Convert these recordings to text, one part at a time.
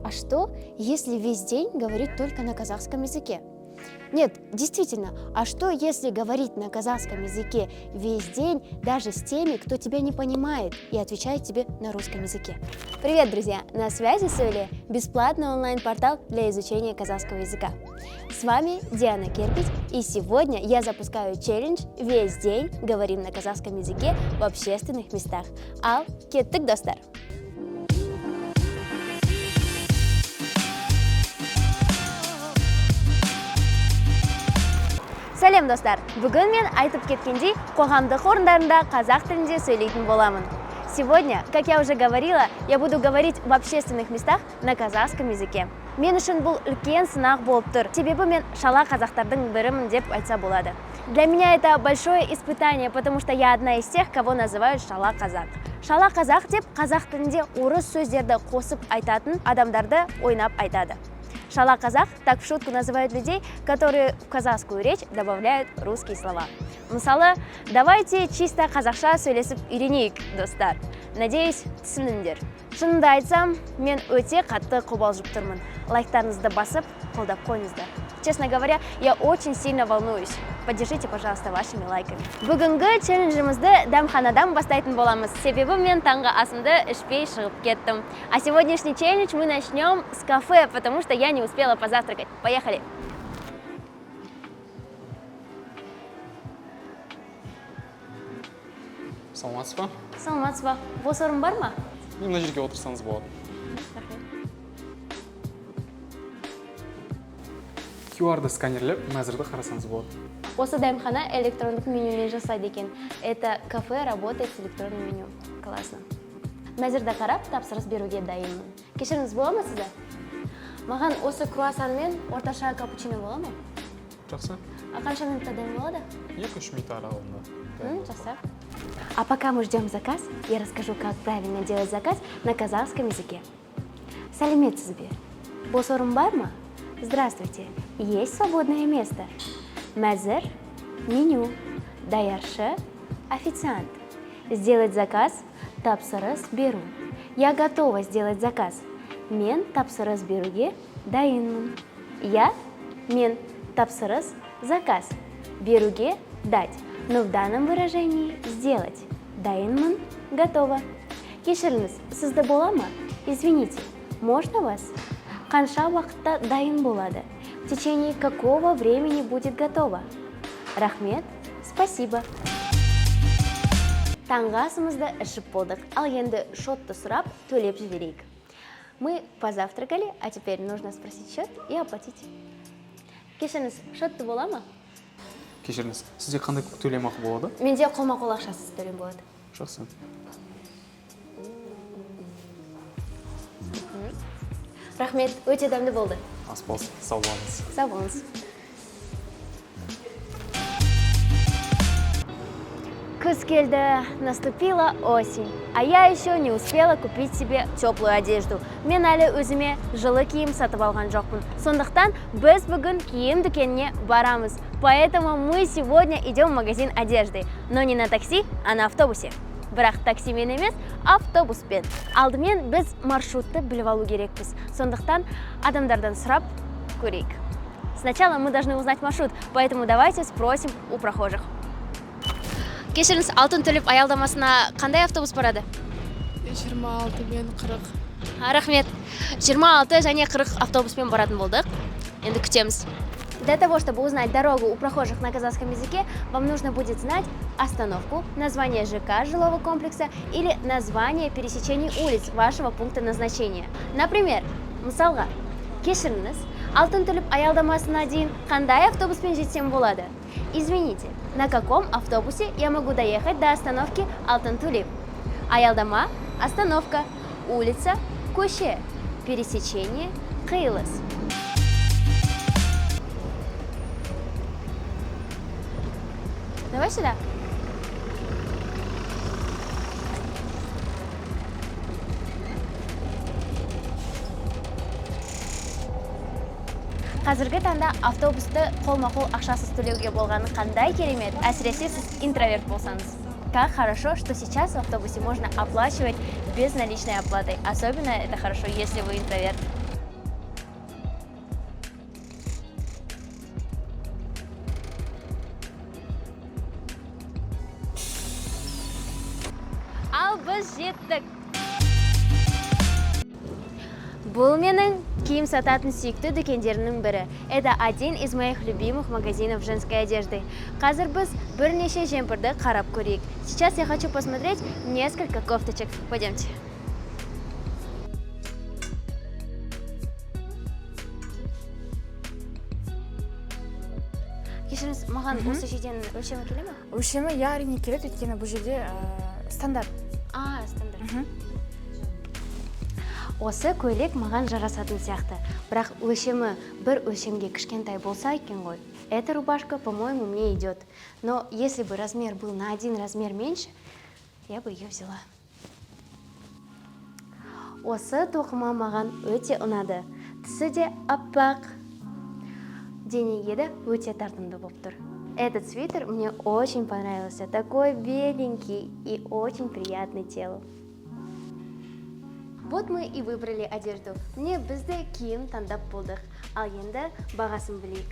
А что, если весь день говорить только на казахском языке? Нет, действительно, а что, если говорить на казахском языке весь день, даже с теми, кто тебя не понимает и отвечает тебе на русском языке? Привет, друзья! На связи Сөйле, бесплатный онлайн-портал для изучения казахского языка. С вами Диана Керпич, и сегодня я запускаю челлендж «Весь день говорим на казахском языке в общественных местах». Ал кеттік, достар! Сәлем, достар! Бүгін мен айтып кеткендей, қоғамдық орындарында қазақ тілінде сөйлейтін боламын. Сегодня, как я уже говорила, я буду говорить в общественных местах на казахском языке. Мен үшін бұл үлкен сынақ болып тұр. Себебі мен шала қазақтардың бірімін деп айтса болады. Для меня это большое испытание, потому что я одна из тех, кого называют шала казақ. Шала казақ деп қазақ тілінде орыс сөздерді қосып айтатын адамдарды ойнап айтады. Шала казах так в шутку называют людей, которые в казахскую речь добавляют русские слова. Мысалы, давайте чисто қазақша сөйлесіп үйренейік, достар. Надеюсь, түсініңдер. Шынымды айтсам, мен өте қатты қобалжып тұрмын. Лайктарыңызды басып, қолдап қойыңыздар. Честно говоря, я очень сильно волнуюсь. Поддержите, пожалуйста, вашими лайками. Бүгінгі челленджімізді дәмханадан бастайтын боламыз. Себебі мен таңғы асымды ішпей шығып кеттім. А сегодняшний челлендж мы начнем с кафе, потому что я не успела позавтракать. Поехали! Саламатсыз ба? Саламатсыз ба? Бос орын бар ма? Мына жерге отырсаңыз болады. QR-ды сканерлеп, мәзірді қарасаңыз болады. Осы дәмхана электрондық менюмен жасайды екен. Это кафе работает с электронным меню. Классно. Мәзірді қарап, тапсырыс беруге дайынмын. Кешіріңіз бола ма сізді? Маған осы круассан мен орташа капучино бола ма? Жақсы. А қанша минутта дайын болады? 2-3 минут аралығында. Жақсы. А пока мы ждем заказ, я расскажу, как правильно делать заказ на казахском языке. Сәлеметсіз бе? Бос орын бар ма? Здравствуйте. Есть свободное место? Мәзір, меню, даяршы, официант. Сделать заказ, тапсырыс беру. Я готова сделать заказ. Мен тапсырыс беруге дайынмын. Я, мен, тапсырыс, заказ. Беруге дать. Но в данном выражении сделать. Дайынмын, готово. Кешіріңіз, сізді бола ма? Извините, можно вас? Қанша уақытта дайын болады? В течение какого времени будет готово? Рахмет, спасибо. Таңғы асымызды ішіп болдық, ал енді шотты сұрап, төлеп жіберейік. Мы позавтракали, а теперь нужно спросить счет и оплатить. Кешіріңіз, шотты бола ма? Кешіріңіз, сізде қандай төлемақы болады? Менде қолма-қол ақшасыз төлем болады. Жақсы. Рахмет, өте дәмді болды. Ас болсын, сау болыңыз. Сау болыңыз. Күз келді, наступила осень, а я еще не успела купить себе теплую одежду. Мен әлі өзіме жылы киім сатып алған жоқпын. Сондықтан біз бүгін киім дүкеніне барамыз. Поэтому мы сегодня идем в магазин одежды. Но не на такси, а на автобусе. Бірақ таксимен емес, автобуспен. Алдымен біз маршрутты біліп алу керекпіз. Сондықтан адамдардан сұрап көрейік. Сначала мы должны узнать маршрут, поэтому давайте спросим у прохожих. Кешіріңіз, алтын төлеп аялдамасына қандай автобус барады? 26 мен 40. Рахмет. 26 және 40 автобуспен баратын болдық. Енді күтеміз. Для того, чтобы узнать дорогу у прохожих на казахском языке, вам нужно будет знать остановку, название ЖК жилого комплекса или название пересечений улиц вашего пункта назначения. Например, мысалға, кешіріңіз, алтын төлеп аялдамасына дейін қандай автобуспен жетсем болады? Извините, на каком автобусе я могу доехать до остановки Алтын Төлеп? Аялдама, остановка, улица, көше, пересечение, қиылыс. Давай сюда. Қазіргі таңда автобусты қолма-қол ақшасыз төлеуге болғаны қандай керемет, әсіресе сіз интроверт болсаңыз. Как хорошо, что сейчас в автобусе можно оплачивать без наличной оплаты. Особенно это хорошо, если вы интроверт. жеттік. Бұл менің киім сататын сүйікті дүкендерінің бірі. Это один из моих любимых магазинов женской одежды. Қазір біз бірнеше жемпірді қарап көрейік. Сейчас я хочу посмотреть несколько кофточек. Пойдемте. Кешіріңіз, маған осы жерден өлшемі келе ме? Өлшемі әрине келеді, өйткені бұл жерде стандарт. Стандарт. Осы көйлек маған жарасатын сияқты, бірақ өлшемі бір өлшемге кішкентай болса екен ғой. Эта рубашка, по-моему, мне идет. Но если бы размер был на один размер меньше, я бы ее взяла. Осы тоқыма маған өте ұнады. Түсі де аппақ. Денеге де өте тартымды болып тұр. Этот свитер мне очень понравился. Такой беленький и очень приятный телу. Вот мы и выбрали одежду. Мне бізді киім таңдап болдық. Ал енді бағасын білейік.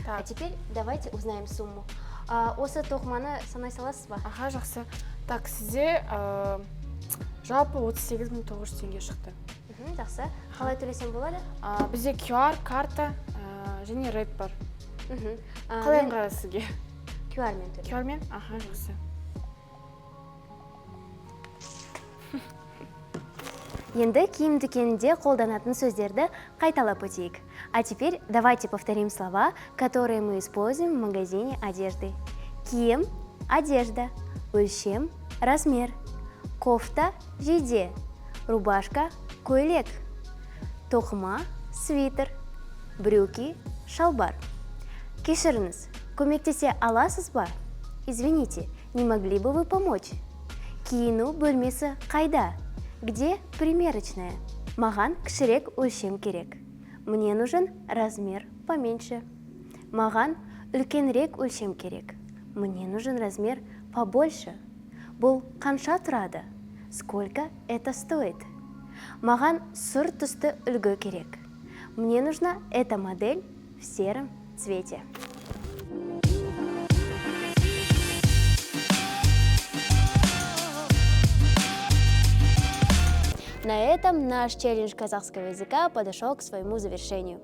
А теперь давайте узнаем сумму. Осы тоқыманы санай саласыз ба? Аха, жақсы. Так, сізде жалпы 38.900 теңге шықты. Жақсы. Қалай төлесем болады? Бізде QR, карта және рейд бар. Қалай ыңғайлы сізге? QR-мен төлеймін. QR-мен? Аха, жақсы. Енді киім дүкенінде қолданатын сөздерді қайталап өтейік. А теперь давайте повторим слова, которые мы используем в магазине одежды. Киім – одежда, өлшем – размер, кофта – жейде, рубашка – көйлек, тоқыма – свитер, брюки – шалбар. Кешіріңіз, көмектесе аласыз ба? Извините, не могли бы вы помочь? Киіну бөлмесі қайда? Где примерочная? Маған кішірек өлшем керек. Мне нужен размер поменьше. Маған үлкенірек өлшем керек. Мне нужен размер побольше. Бұл қанша тұрады? Сколько это стоит? Маған сұр түсті үлгі керек. Мне нужна эта модель в сером цвете. На этом наш челлендж казахского языка подошел к своему завершению.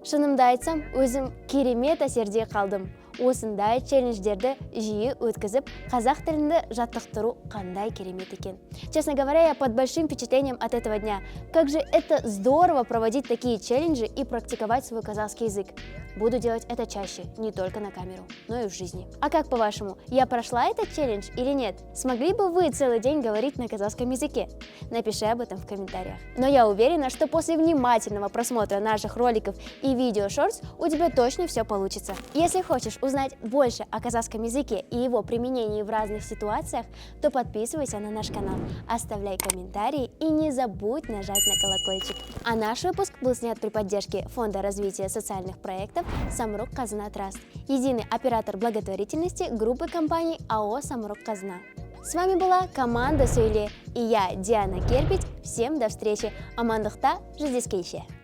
Шынымды айтсам, өзім керемет әсерде қалдым. Осындай челлендждерді жиі өткізіп, қазақ тілінде жаттықтыру қандай керемет екен. Честно говоря, я под большим впечатлением от этого дня. Как же это здорово проводить такие челленджи и практиковать свой казахский язык. Буду делать это чаще, не только на камеру, но и в жизни. А как по-вашему, я прошла этот челлендж или нет? Смогли бы вы целый день говорить на казахском языке? Напиши об этом в комментариях. Но я уверена, что после внимательного просмотра наших роликов и видео-шортс у тебя точно все получится. Если хочешь узнать больше о казахском языке и его применении в разных ситуациях, то подписывайся на наш канал, оставляй комментарии и не забудь нажать на колокольчик. А наш выпуск был снят при поддержке Фонда развития социальных проектов Самрук Казна Траст, единый оператор благотворительности группы компаний АО Самрук Казна. С вами была команда Сөйле и я, Диана Керпить. Всем до встречи. Амандықта жүздескейше.